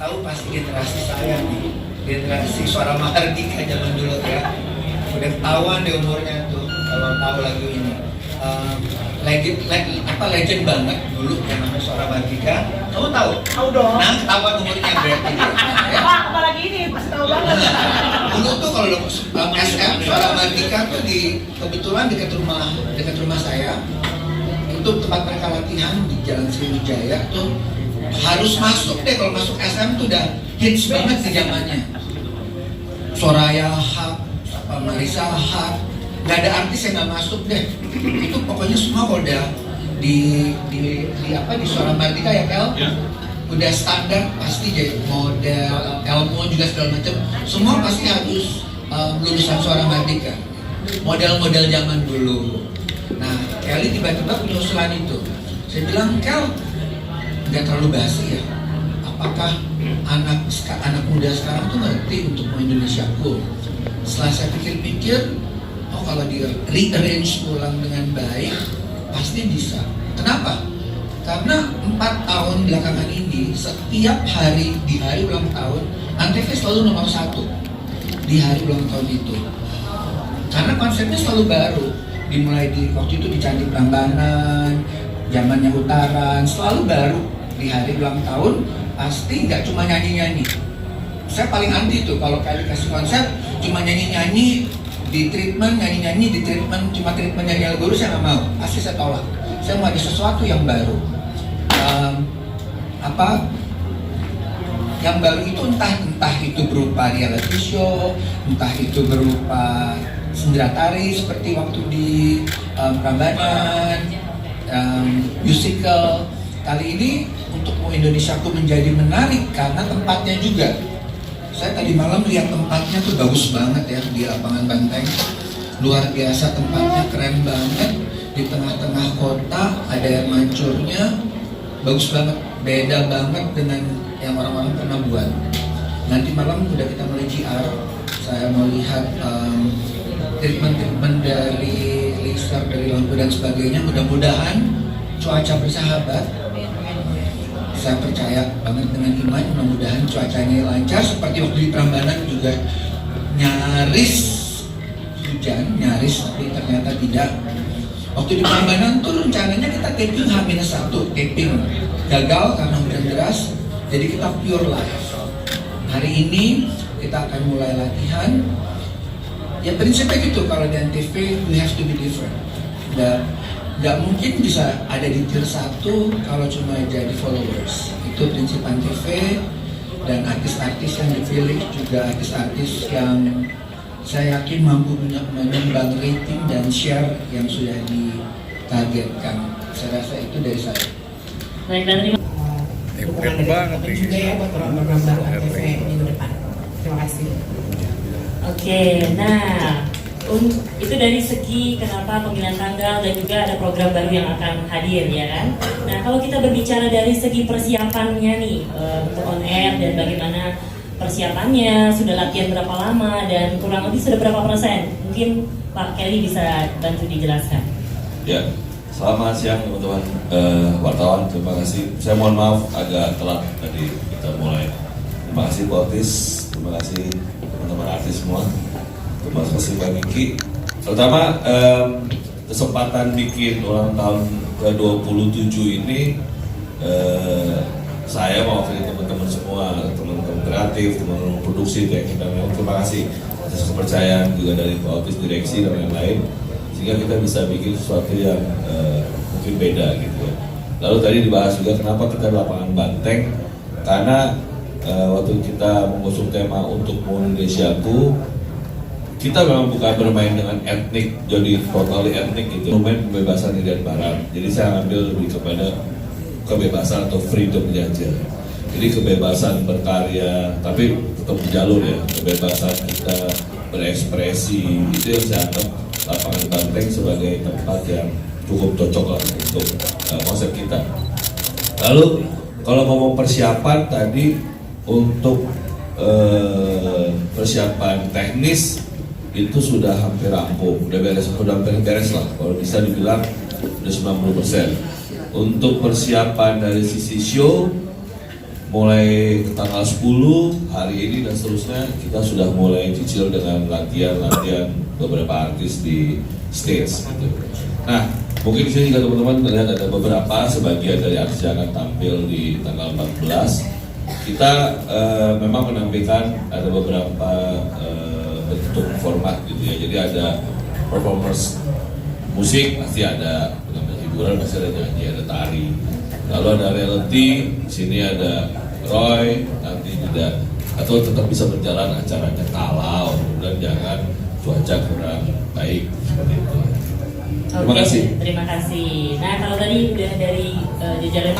tahu pasti generasi saya nih, generasi Suara Mahardika zaman dulu ya. Udah ketahuan deh umurnya tuh kalau tahu lagu ini. Legend banget dulu yang namanya Suara Mahardika. Kamu tahu? Tahu dong. Nah, ketahuan umurnya berarti. Ya. Wah, apalagi ini pasti tahu banget. Dulu tuh kalau SM Suara Mahardika tuh kebetulan dekat rumah saya. Itu tempat mereka latihan di Jalan Sriwijaya tuh harus masuk deh. Kalau masuk SM tuh udah hits banget di zamannya. Soraya Haq, Marisa Haq, nggak ada artis yang nggak masuk deh. Itu pokoknya semua kalau udah di Suara Mahardika ya Kel, udah standar pasti jadi model, Elmo juga segala macam. Semua pasti harus lulusan Suara Mahardika. Model-model zaman dulu. Nah, Kelly tiba-tiba punya usulan itu. Saya bilang, Kel, nggak terlalu basi ya. Apakah anak muda sekarang tuh ngerti untuk mau Indonesia Cool? Setelah saya pikir-pikir, oh kalau dia rearrange ulang dengan baik, pasti bisa. Kenapa? Karena 4 tahun belakangan ini, setiap hari di hari ulang tahun, Antv selalu nomor 1 di hari ulang tahun itu. Karena konsepnya selalu baru. Dimulai di waktu itu di Candi Prambanan, zamannya Utaran, selalu baru di hari ulang tahun. Pasti nggak cuma nyanyi-nyanyi. Saya paling anti tuh kalau kali kasih konsep cuma nyanyi-nyanyi di treatment, nyanyi-nyanyi di treatment, cuma treatment nyanyi lagu, saya nggak mau. Pasti saya tolak. Saya mau ada sesuatu yang baru. Yang baru itu entah itu berupa reality show, entah itu berupa sendera tari seperti waktu di Prambanan, musical. Kali ini untuk Indonesiaku menjadi menarik karena tempatnya juga. Saya tadi malam lihat tempatnya tuh bagus banget ya di lapangan Banteng. Luar biasa tempatnya, keren banget. Di tengah-tengah kota ada air mancurnya, bagus banget. Beda banget dengan yang orang-orang pernah buat. Nanti malam udah kita mulai GR. Saya mau lihat treatment dari lister, dari lampu dan sebagainya. Mudah-mudahan cuaca bersahabat. Saya percaya banget dengan Iman, mudah-mudahan cuacanya lancar. Seperti waktu di Prambanan juga nyaris hujan, tapi ternyata tidak. Waktu di Prambanan tuh rencananya kita taping H-1, taping gagal karena hujan deras, jadi kita pure live. Hari ini kita akan mulai latihan. Ya prinsipnya gitu, kalau di Antv we have to be different. Nggak mungkin bisa ada di tier 1 kalau cuma jadi followers. Itu prinsip Antv. Dan artis-artis yang dipilih juga artis-artis yang saya yakin mampu menyumbang rating dan share yang sudah ditargetkan. Saya rasa itu dari saya. Baik, dan Keren banget nih. juga ya buat program baru Antv minggu depan. Terima kasih. Oke, nah itu dari segi kenapa pemilihan tanggal dan juga ada program baru yang akan hadir ya kan. Nah kalau kita berbicara dari segi persiapannya nih untuk on air dan bagaimana persiapannya, sudah latihan berapa lama dan kurang lebih sudah berapa persen? Mungkin Pak Kelly bisa bantu dijelaskan. Ya, selamat siang teman-teman wartawan. Terima kasih. Saya mohon maaf agak telat tadi kita mulai. Terima kasih Pak Otis, terima kasih teman-teman artis semua. Terima kasih Pak Niki. Terutama kesempatan bikin ulang tahun ke-27 ini saya mewakili teman-teman semua, teman-teman kreatif, teman-teman produksi, terima kasih atas kepercayaan juga dari Pak Otis, direksi dan lain-lain, sehingga kita bisa bikin sesuatu yang mungkin beda gitu ya. Lalu tadi dibahas juga kenapa kita di lapangan Banteng, karena waktu kita mengusung tema untuk Indonesiaku, kita memang bukan bermain dengan etnik, jadi totally etnik gitu. Bermain kebebasan di Barat. Jadi saya ambil lebih kepada kebebasan atau freedom aja. Jadi kebebasan berkarya, tapi tetap jalur ya. Kebebasan kita berekspresi, itu yang saya anggap lapangan Banteng sebagai tempat yang cukup cocok lah untuk konsep kita. Lalu kalau ngomong persiapan tadi untuk persiapan teknis itu sudah hampir rampung, udah hampir beres lah. Kalau bisa dibilang udah 90%. Untuk persiapan dari sisi show mulai tanggal 10 hari ini dan seterusnya kita sudah mulai cicil dengan latihan beberapa artis di stage gitu. Nah, mungkin di sini juga teman-teman melihat ada beberapa sebagian dari artis yang akan tampil di tanggal 14. Kita memang menampilkan ada beberapa bentuk format gitu ya. Jadi ada performance musik, pasti ada penampilan hiburan, pasti ada nyanyi, ada tari. Lalu ada reality, di sini ada Roy, nanti juga atau tetap bisa berjalan acaranya kalau dan jangan cuaca kurang baik seperti itu. Terima Oke, kasih. Terima kasih. Nah, kalau tadi udah dari jajaran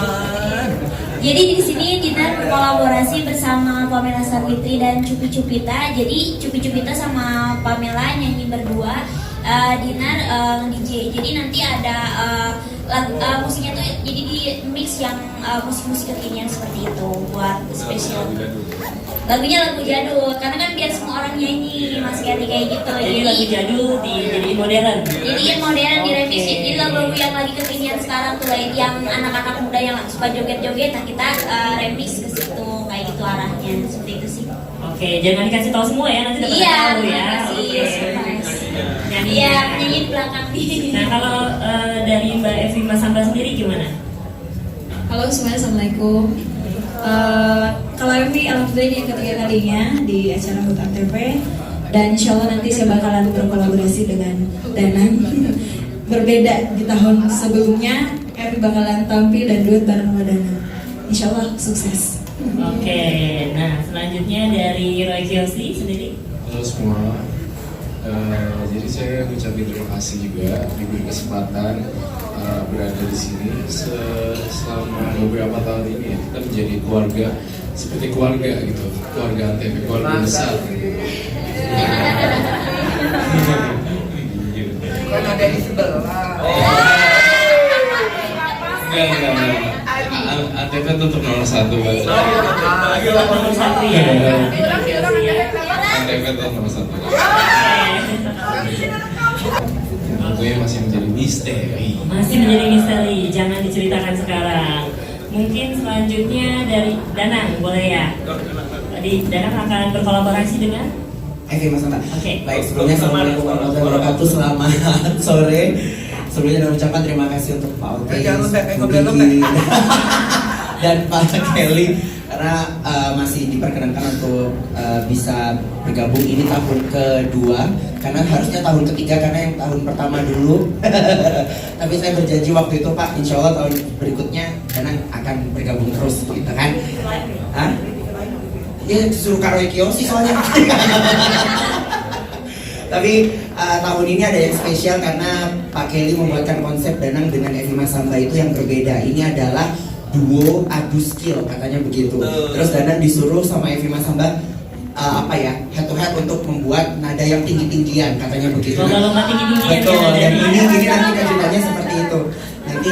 Jadi di sini Dinar berkolaborasi bersama Pamela Savitri dan Cupi Cupita. Jadi Cupi Cupita sama Pamela nyanyi berdua, Dinar DJ. Jadi nanti ada musiknya tuh jadi di mix yang musik-musik kekinian seperti itu buat spesial. Lagunya lagu jadul, karena kan biar semua orang nyanyi, Mas Kelly kayak gitu. jadi lagu jadul dijadiin modern. Jadiin modern direvisi. Jadi lagu-lagu yang lagi kekinian sekarang tuh yang anak-anak muda yang suka joget-joget, nah kita remix ke situ kayak gitu arahnya, seperti itu sih. Oke, jangan dikasih tahu semua ya, nanti dapat Iya, tahu ya. makasih. Oke. Surprise. Nyanyi. Iya, nyanyi di belakang nih. Nah, kalau dari Mbak Evi Mas Samba sendiri gimana? Halo semuanya, assalamualaikum. Kalau ini alhamdulillah ini yang ketiga kalinya di acara HUT Antv, dan insya Allah nanti saya bakalan berkolaborasi dengan Danang. Berbeda di tahun sebelumnya, Evi bakalan tampil dan duet bareng sama Danang. Insya Allah sukses. Oke, nah selanjutnya dari Roy Kiyoshi sendiri. Halo semua, jadi saya ucapin terima kasih juga diberi kesempatan berada di sini selama beberapa tahun ini ya, kita menjadi keluarga seperti keluarga gitu, keluarga Antv, keluarga besar. Kan ada di sebelah. Enggak. Antv tetap nomor 1 buat saya. Nomor satu ya. Antv tetap nomor 1. Tentunya masih menjadi misteri. Masih menjadi misteri, jangan diceritakan sekarang. Mungkin selanjutnya dari Danang, boleh ya? Tadi Danang akan berkolaborasi dengan Evi Mas Samba. Oke. Baik, sebelumnya Assalamualaikum warahmatullahi wabarakatuh. Selamat sore. Sebelumnya dan ucapkan terima kasih untuk Pak Otis, Bu Kiki, dan Pak Kelly karena masih diperkenankan untuk bisa bergabung. Ini tahun kedua, karena harusnya tahun ketiga karena yang tahun pertama dulu. Tapi saya berjanji waktu itu Pak, insya Allah tahun berikutnya Danang akan bergabung terus, gitu kan? Hah? Ya disuruh Kak Roy Kiyoshi soalnya. Tapi tahun ini ada yang spesial karena Pak Kelly membuatkan konsep Danang dengan Evi Mas Samba itu yang berbeda. Ini adalah duo adu skill katanya begitu. Terus Danang disuruh sama Evi Mas Samba head to head untuk membuat nada yang tinggi-tinggian katanya begitu. lomba-lomba tinggi-tinggian. Betul. ya, Dan dari- ini nanti kejutannya seperti itu. Nanti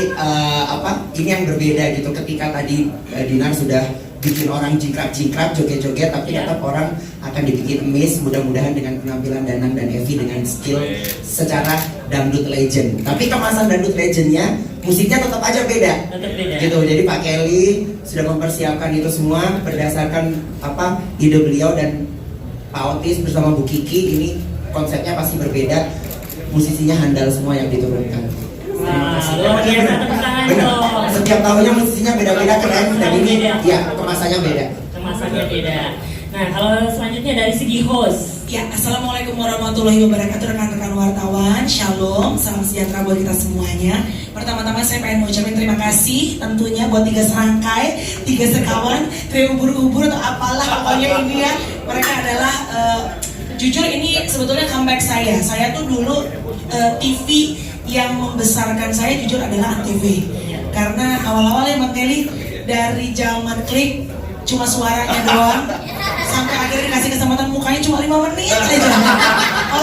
ini yang berbeda gitu. Ketika tadi Dinar sudah bikin orang jingkrap-jingkrap, joget-joget, tapi Ya. tetap orang akan dibikin amazed mudah-mudahan dengan penampilan Danang dan Evi dengan skill secara dangdut legend. Tapi kemasan dangdut legendnya, musiknya tetap aja beda. Tetap beda. Gitu. Jadi Pak Kelly sudah mempersiapkan itu semua berdasarkan ide beliau, dan Pak Otis bersama Bu Kiki ini konsepnya pasti berbeda. Musisinya handal semua yang diturunkan. Wah, luar biasa, tepuk tangan Benar. dong. Setiap tahunnya musisinya beda-beda keren, dan ini ya kemasannya beda. Kemasannya beda. Nah, kalau selanjutnya dari segi host. Ya, assalamualaikum warahmatullahi wabarakatuh, rekan-rekan wartawan. Shalom, salam sejahtera buat kita semuanya. Pertama-tama saya pengen mengucapkan terima kasih tentunya buat 3 serangkai, 3 sekawan, 3 ubur-ubur atau apalah pokoknya ini ya. Mereka adalah jujur ini sebetulnya comeback saya. Saya tuh dulu TV yang membesarkan saya jujur adalah Antv. Karena awal-awalnya Bang Kelly dari zaman klik cuma suaranya doang, sampai akhirnya dikasih kesempatan mukanya cuma 5 menit aja.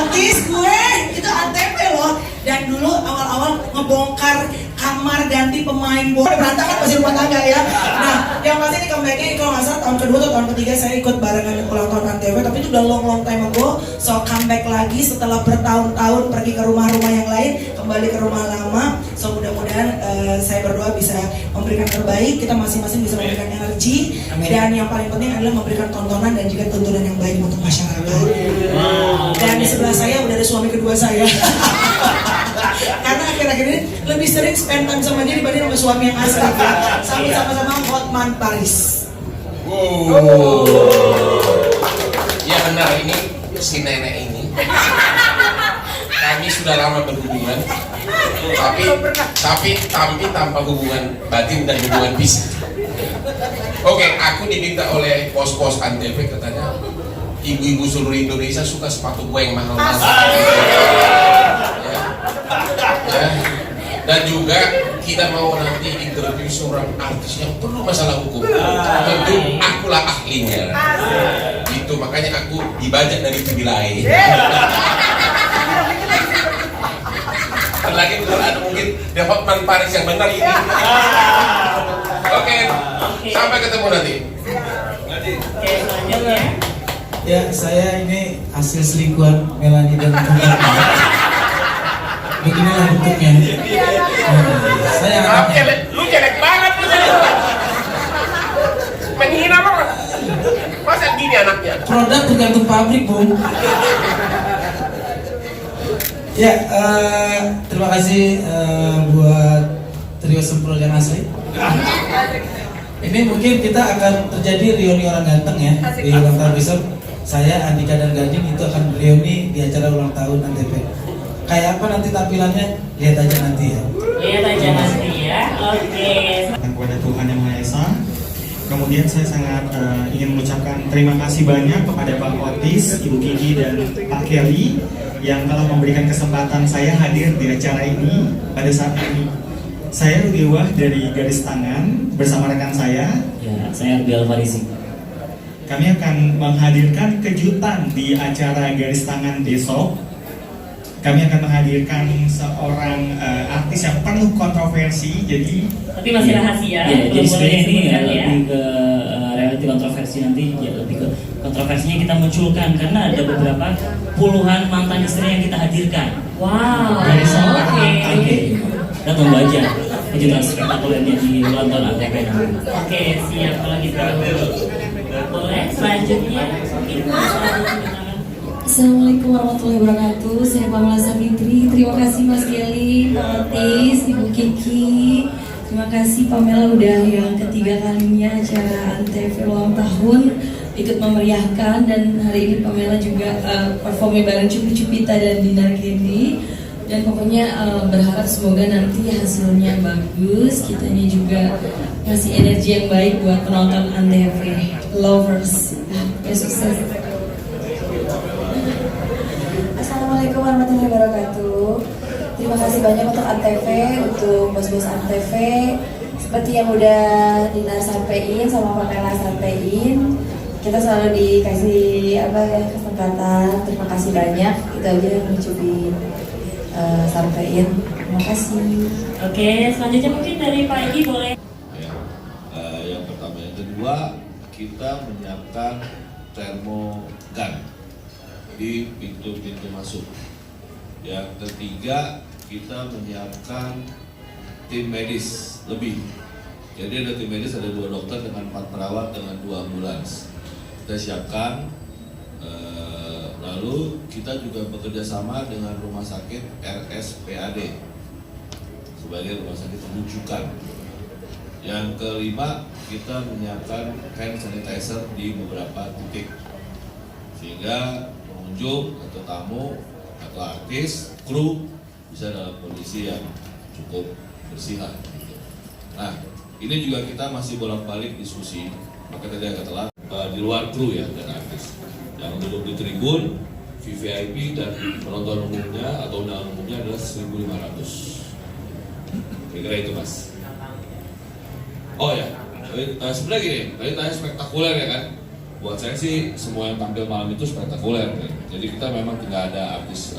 Otis gue itu Antv loh. Dan dulu awal-awal ngebongkar kamar, ganti pemain bola, berantakan pasti rumah tangga ya. Nah, yang pasti ini comebacknya kalau nggak salah tahun kedua atau tahun ketiga saya ikut barengan ulang tahun Antv, tapi itu udah long time ago. So comeback lagi setelah bertahun-tahun pergi ke rumah-rumah yang lain, kembali ke rumah lama. So mudah-mudahan saya berdoa bisa memberikan terbaik, kita masing-masing bisa memberikan energi, dan yang paling penting adalah memberikan tontonan dan juga tuntunan yang baik untuk masyarakat. Dan di sebelah saya udah ada suami kedua saya. Karena akhir-akhir ini lebih sering spend time sama dia dibanding sama suami yang asli ya. Sama-sama Hotman Paris. Ya benar, ini si nenek ini. Kami sudah lama berhubungan, tapi tanpa hubungan batin dan hubungan fisik. Oke, aku diminta oleh pos-pos Antv, katanya ibu-ibu seluruh Indonesia suka sepatu gue yang mahal-mahal. Ya. Dan juga kita mau nanti interview seorang artis yang perlu masalah hukum. Tentu akulah ahlinya. Itu makanya aku dibajak dari Cibilai. Lagi kalau ada mungkin The Hotman Paris yang benar ini. Oke. Sampai ketemu nanti. Oke, selanjutnya. Ya, saya ini hasil selingkuhan Melanie dan beginilah bentuknya. Saya anaknya. Lu jelek banget lu. Menghina banget. Masa gini anaknya? Produk tergantung pabrik, Bung. Ya, terima kasih buat trio Semprol yang asli. Ini mungkin kita akan terjadi reuni orang ganteng ya di ulang tahun besok. Saya, Andika dan Gading itu akan reuni di acara ulang tahun Antv. Kayak apa nanti tampilannya? Lihat aja nanti ya. Lihat aja nanti ya. Oke. Kepada Tuhan Yang Maha Esa. Kemudian saya sangat ingin mengucapkan terima kasih banyak kepada Pak Otis, Ibu Kiki dan Pak Kelly yang telah memberikan kesempatan saya hadir di acara ini pada saat ini. Saya Rudi Wah dari Garis Tangan bersama rekan saya. Ya, saya Rudi Alfarisi. Kami akan menghadirkan kejutan di acara Garis Tangan besok. Kami akan menghadirkan seorang artis yang penuh kontroversi, jadi tapi masih rahasia. Ya, jadi sebenarnya ini ya. lebih ke reality kontroversi nanti, ya lebih ke kontroversinya kita munculkan karena ada beberapa puluhan mantan istri yang kita hadirkan. Wow. Dari seorang Oke. Kita tunggu aja kejutan spektakulernya di ulang tahun Antv nanti. Oke, siap kalau gitu. Boleh selanjutnya mungkin selanjutnya. Assalamualaikum warahmatullahi wabarakatuh. Saya Pamela Savitri. Terima kasih Mas Geli, Pak Otis, Ibu Kiki. Terima kasih Pamela udah yang ketiga kalinya acara Antv ulang tahun ikut memeriahkan, dan hari ini Pamela juga performnya bareng Cupi Cupita dan Dinar Candy. Dan pokoknya berharap semoga nanti hasilnya bagus. Kitanya juga ngasih energi yang baik buat penonton Antv lovers. Sukses. Assalamualaikum warahmatullahi wabarakatuh. Terima kasih banyak untuk Antv, untuk bos-bos Antv. Seperti yang udah Dinar sampein sama Pamela sampein, kita selalu dikasih kesempatan. Terima kasih banyak. Itu aja yang mencubi sampein. Terima kasih. Oke, selanjutnya mungkin dari Pak Edi boleh. Yang pertama, yang kedua kita menyiapkan termogan di pintu-pintu masuk. Yang ketiga, kita menyiapkan tim medis lebih. Jadi ada tim medis, ada 2 dokter dengan 4 perawat dengan 2 ambulans. Kita siapkan. Lalu kita juga bekerja sama dengan rumah sakit RSPAD sebagai rumah sakit rujukan. Yang kelima, kita menyiapkan hand sanitizer di beberapa titik sehingga pengunjung atau tamu atau artis, kru bisa dalam kondisi yang cukup bersih lah. Nah, ini juga kita masih bolak-balik diskusi, maka tadi agak telat di luar kru ya dan artis. Yang duduk di tribun, VVIP dan penonton umumnya atau undangan umumnya adalah 1.500. Kira-kira itu Mas. Oh ya, sebenarnya gini, tadi tanya spektakuler ya kan? Buat saya sih semua yang tampil malam itu spektakuler kan? Jadi kita memang tidak ada artis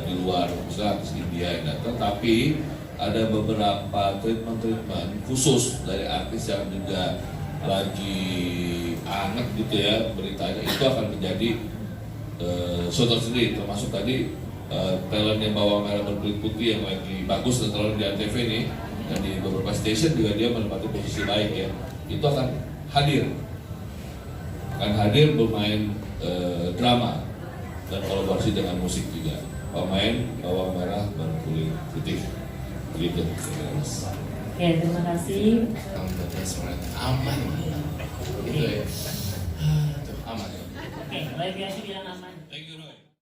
di luar, misalnya artis India yang datang, tapi ada beberapa treatment khusus dari artis yang juga lagi hangat gitu ya beritanya, itu akan menjadi show tersendiri, termasuk tadi talent yang bawang merah berkulit putih yang lagi bagus dan terlalu di ANTV nih, dan di beberapa station juga dia menempati posisi baik ya, itu akan hadir bermain drama dan kolaborasi dengan musik juga, pemain bawang merah berkulit putih gitu. Oke, terima kasih. Aman gitu ya. Aman. Oke, Mbak Biasi bilang aman.